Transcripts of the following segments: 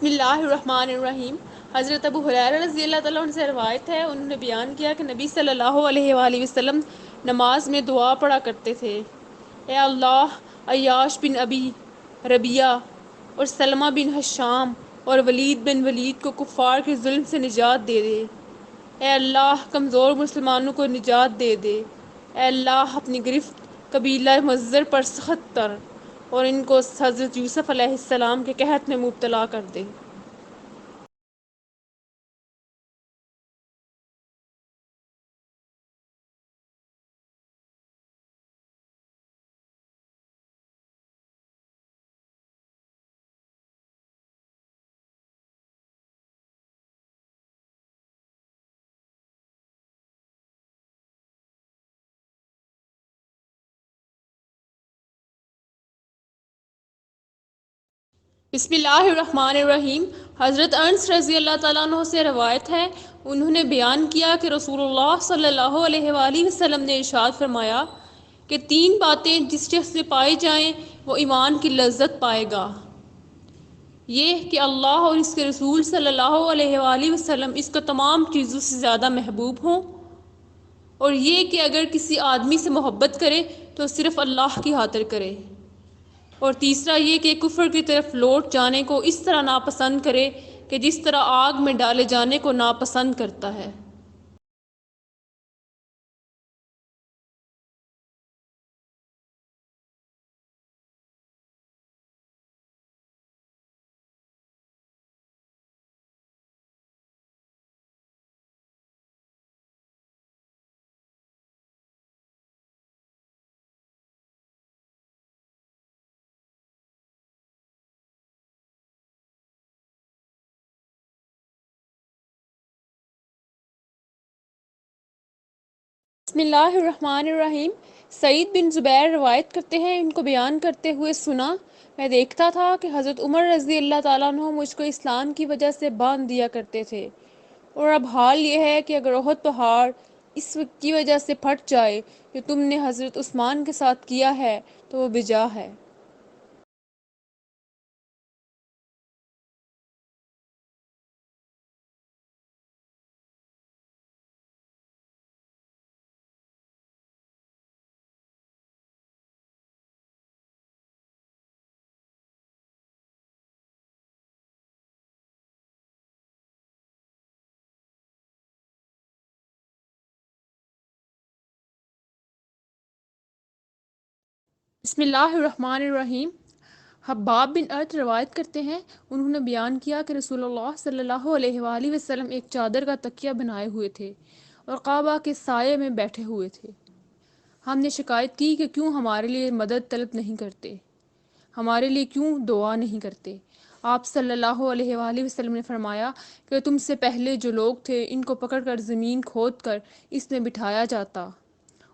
بسم اللہ الرحمن الرحیم۔ حضرت ابو ہریرہ رضی اللہ تعالیٰ عنہ سے روایت ہے، انہوں نے بیان کیا کہ نبی صلی اللہ علیہ وآلہ وسلم نماز میں دعا پڑھا کرتے تھے: اے اللہ، عیاش بن ابی ربیعہ اور سلمہ بن حشام اور ولید بن ولید کو کفار کے ظلم سے نجات دے دے۔ اے اللہ، کمزور مسلمانوں کو نجات دے دے۔ اے اللہ، اپنی گرفت قبیلہ مضر پر سخت کر اور ان کو حضرت یوسف علیہ السلام کے قحط میں مبتلا کر دے۔ بسم اللہ الرحمن الرحیم۔ حضرت انس رضی اللہ تعالیٰ عنہ سے روایت ہے، انہوں نے بیان کیا کہ رسول اللہ صلی اللہ علیہ وآلہ وسلم نے ارشاد فرمایا کہ تین باتیں جس شخص میں پائی جائیں وہ ایمان کی لذت پائے گا: یہ کہ اللہ اور اس کے رسول صلی اللہ علیہ وآلہ وسلم اس کو تمام چیزوں سے زیادہ محبوب ہوں، اور یہ کہ اگر کسی آدمی سے محبت کرے تو صرف اللہ کی خاطر کرے، اور تیسرا یہ کہ کفر کی طرف لوٹ جانے کو اس طرح ناپسند کرے کہ جس طرح آگ میں ڈالے جانے کو ناپسند کرتا ہے۔ بسم اللہ الرحمن الرحیم۔ سعید بن زبیر روایت کرتے ہیں، ان کو بیان کرتے ہوئے سنا، میں دیکھتا تھا کہ حضرت عمر رضی اللہ تعالیٰ عنہ مجھ کو اسلام کی وجہ سے باندھ دیا کرتے تھے، اور اب حال یہ ہے کہ اگر احد پہاڑ اس کی وجہ سے پھٹ جائے جو تم نے حضرت عثمان کے ساتھ کیا ہے تو وہ بجا ہے۔ بسم اللہ الرحمن الرحیم۔ حباب بن ارت روایت کرتے ہیں، انہوں نے بیان کیا کہ رسول اللہ صلی اللہ علیہ وآلہ وسلم ایک چادر کا تکیہ بنائے ہوئے تھے اور کعبہ کے سائے میں بیٹھے ہوئے تھے۔ ہم نے شکایت کی کہ کیوں ہمارے لیے مدد طلب نہیں کرتے، ہمارے لیے کیوں دعا نہیں کرتے؟ آپ صلی اللہ علیہ وآلہ وسلم نے فرمایا کہ تم سے پہلے جو لوگ تھے ان کو پکڑ کر زمین کھود کر اس میں بٹھایا جاتا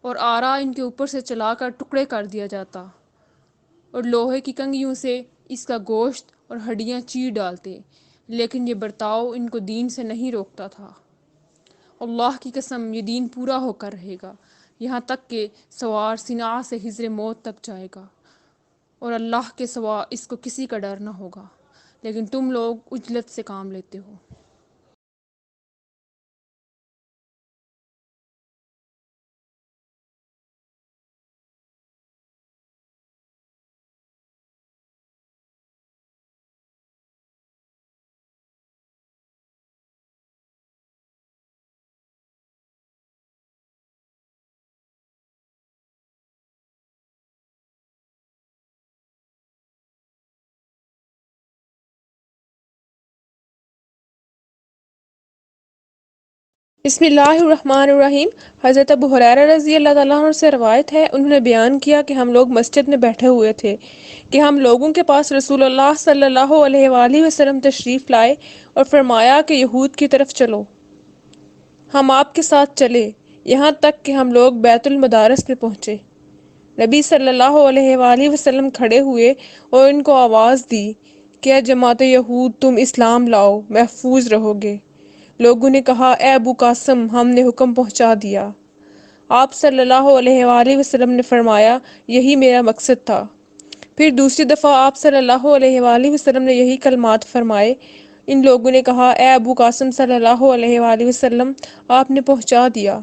اور آرا ان کے اوپر سے چلا کر ٹکڑے کر دیا جاتا، اور لوہے کی کنگھیوں سے اس کا گوشت اور ہڈیاں چیر ڈالتے، لیکن یہ برتاؤ ان کو دین سے نہیں روکتا تھا۔ اللہ کی قسم، یہ دین پورا ہو کر رہے گا یہاں تک کہ سوار صنعاء سے حجر موت تک جائے گا، اور اللہ کے سوا اس کو کسی کا ڈر نہ ہوگا، لیکن تم لوگ عجلت سے کام لیتے ہو۔ بسم اللہ الرحمن الرحیم۔ حضرت ابو ہریرہ رضی اللہ تعالیٰ عنہ سے روایت ہے، انہوں نے بیان کیا کہ ہم لوگ مسجد میں بیٹھے ہوئے تھے کہ ہم لوگوں کے پاس رسول اللہ صلی اللہ علیہ وآلہ وسلم تشریف لائے اور فرمایا کہ یہود کی طرف چلو۔ ہم آپ کے ساتھ چلے یہاں تک کہ ہم لوگ بیت المدارس میں پہنچے۔ نبی صلی اللہ علیہ وآلہ وسلم کھڑے ہوئے اور ان کو آواز دی کہ اے جماعت یہود، تم اسلام لاؤ، محفوظ رہو گے۔ لوگوں نے کہا، اے ابو قاسم، ہم نے حکم پہنچا دیا۔ آپ صلی اللہ علیہ وآلہ وسلم نے فرمایا، یہی میرا مقصد تھا۔ پھر دوسری دفعہ آپ صلی اللہ علیہ وآلہ وسلم نے یہی کلمات فرمائے۔ ان لوگوں نے کہا، اے ابو قاسم صلی اللہ علیہ وآلہ وسلم، آپ نے پہنچا دیا۔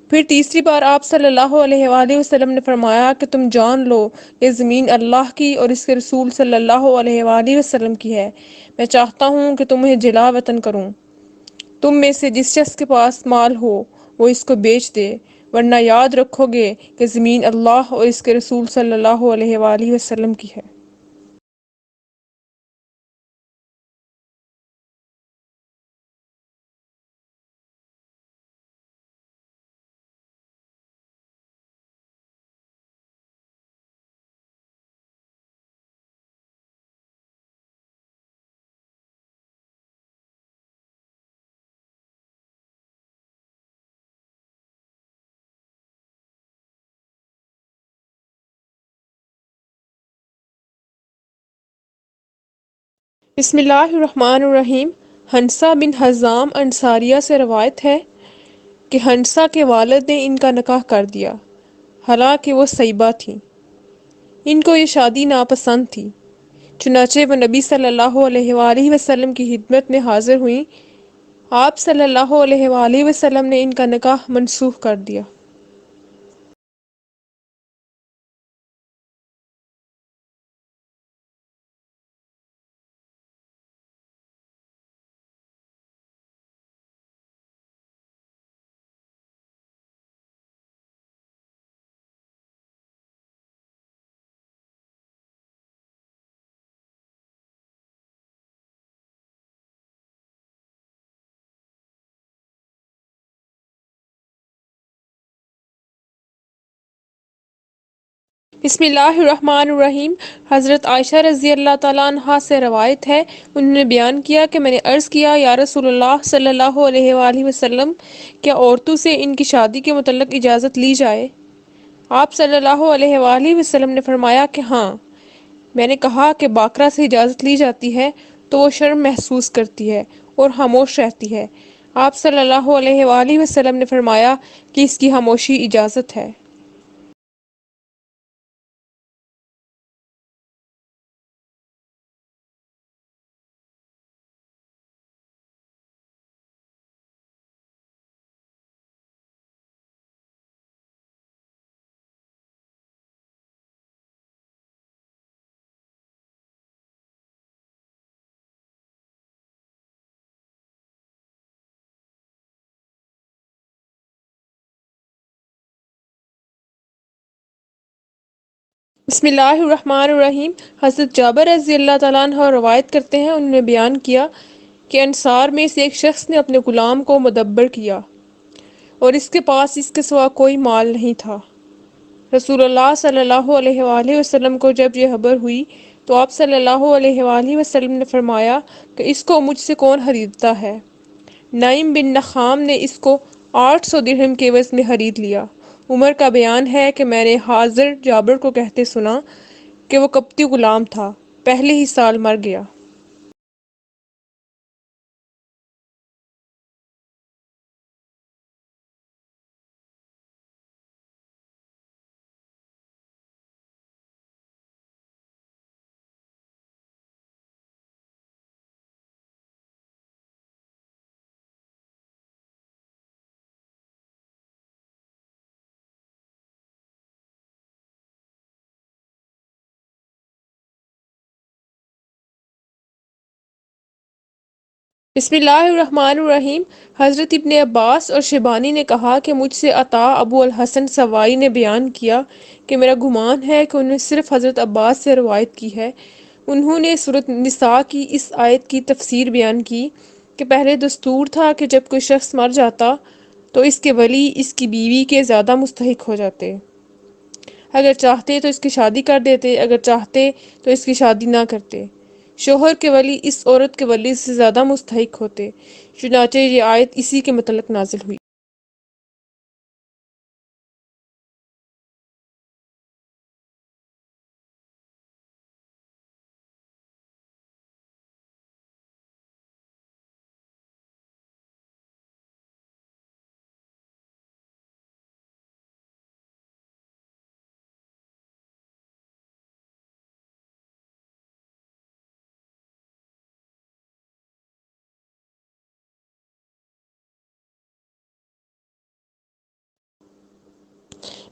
پھر تیسری بار آپ صلی اللہ علیہ وآلہ وسلم نے فرمایا کہ تم جان لو یہ زمین اللہ کی اور اس کے رسول صلی اللہ علیہ وآلہ وسلم کی ہے۔ میں چاہتا ہوں کہ تمہیں جلا وطن کروں۔ تم میں سے جس شخص کے پاس مال ہو وہ اس کو بیچ دے، ورنہ یاد رکھو گے کہ زمین اللہ اور اس کے رسول صلی اللہ علیہ وآلہ وسلم کی ہے۔ بسم اللہ الرحمن الرحیم۔ ہنسا بن حزام انصاریہ سے روایت ہے کہ ہنسا کے والد نے ان کا نکاح کر دیا، حالانکہ وہ سیبہ تھیں۔ ان کو یہ شادی ناپسند تھی، چنانچہ وہ نبی صلی اللہ علیہ وآلہ وسلم کی خدمت میں حاضر ہوئیں۔ آپ صلی اللہ علیہ وآلہ وسلم نے ان کا نکاح منسوخ کر دیا۔ بسم اللہ الرحمن الرحیم۔ حضرت عائشہ رضی اللہ تعالیٰ عنہا سے روایت ہے، انہوں نے بیان کیا کہ میں نے عرض کیا، یا رسول اللہ صلی اللہ علیہ وآلہ وسلم، کیا عورتوں سے ان کی شادی کے متعلق اجازت لی جائے؟ آپ صلی اللہ علیہ وآلہ وسلم نے فرمایا کہ ہاں۔ میں نے کہا کہ باقرہ سے اجازت لی جاتی ہے تو وہ شرم محسوس کرتی ہے اور خاموش رہتی ہے۔ آپ صلی اللہ علیہ وآلہ وسلم نے فرمایا کہ اس کی خاموشی اجازت ہے۔ بسم اللہ الرحمن الرحیم۔ حضرت جابر رضی اللہ تعالیٰ عنہ روایت کرتے ہیں، انہوں نے بیان کیا کہ انصار میں سے ایک شخص نے اپنے غلام کو مدبر کیا اور اس کے پاس اس کے سوا کوئی مال نہیں تھا۔ رسول اللہ صلی اللہ علیہ وآلہ وسلم کو جب یہ خبر ہوئی تو آپ صلی اللہ علیہ وآلہ وسلم نے فرمایا کہ اس کو مجھ سے کون خریدتا ہے؟ نعیم بن نخام نے اس کو 800 درہم کے عوض میں خرید لیا۔ عمر کا بیان ہے کہ میں نے حاضر جابر کو کہتے سنا کہ وہ قبطی غلام تھا، پہلے ہی سال مر گیا۔ بسم اللہ الرحمن الرحیم۔ حضرت ابن عباس اور شیبانی نے کہا کہ مجھ سے عطا ابو الحسن سوائی نے بیان کیا کہ میرا گمان ہے کہ انہوں نے صرف حضرت عباس سے روایت کی ہے۔ انہوں نے سورۃ النساء کی اس آیت کی تفسیر بیان کی کہ پہلے دستور تھا کہ جب کوئی شخص مر جاتا تو اس کے ولی اس کی بیوی کے زیادہ مستحق ہو جاتے۔ اگر چاہتے تو اس کی شادی کر دیتے، اگر چاہتے تو اس کی شادی نہ کرتے۔ شوہر کے ولی اس عورت کے ولی سے زیادہ مستحق ہوتے، چنانچہ یہ آیت اسی کے متعلق نازل ہوئی۔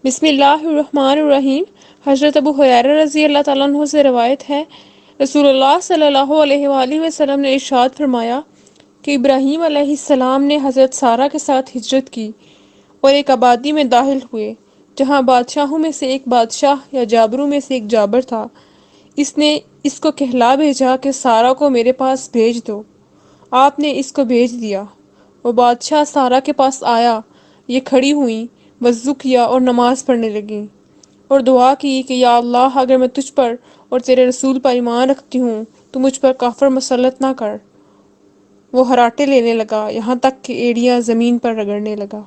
بسم اللہ الرحمن الرحیم۔ حضرت ابو ہریرہ رضی اللہ تعالیٰ عنہ سے روایت ہے، رسول اللہ صلی اللہ علیہ وآلہ وسلم نے ارشاد فرمایا کہ ابراہیم علیہ السلام نے حضرت سارہ کے ساتھ ہجرت کی اور ایک آبادی میں داخل ہوئے جہاں بادشاہوں میں سے ایک بادشاہ یا جابروں میں سے ایک جابر تھا۔ اس نے اس کو کہلا بھیجا کہ سارہ کو میرے پاس بھیج دو۔ آپ نے اس کو بھیج دیا۔ وہ بادشاہ سارہ کے پاس آیا، یہ کھڑی ہوئیں، وضو کیا اور نماز پڑھنے لگیں اور دعا کی کہ یا اللہ، اگر میں تجھ پر اور تیرے رسول پر ایمان رکھتی ہوں تو مجھ پر کافر مسلط نہ کر۔ وہ ہراٹے لینے لگا یہاں تک کہ ایڑیاں زمین پر رگڑنے لگا۔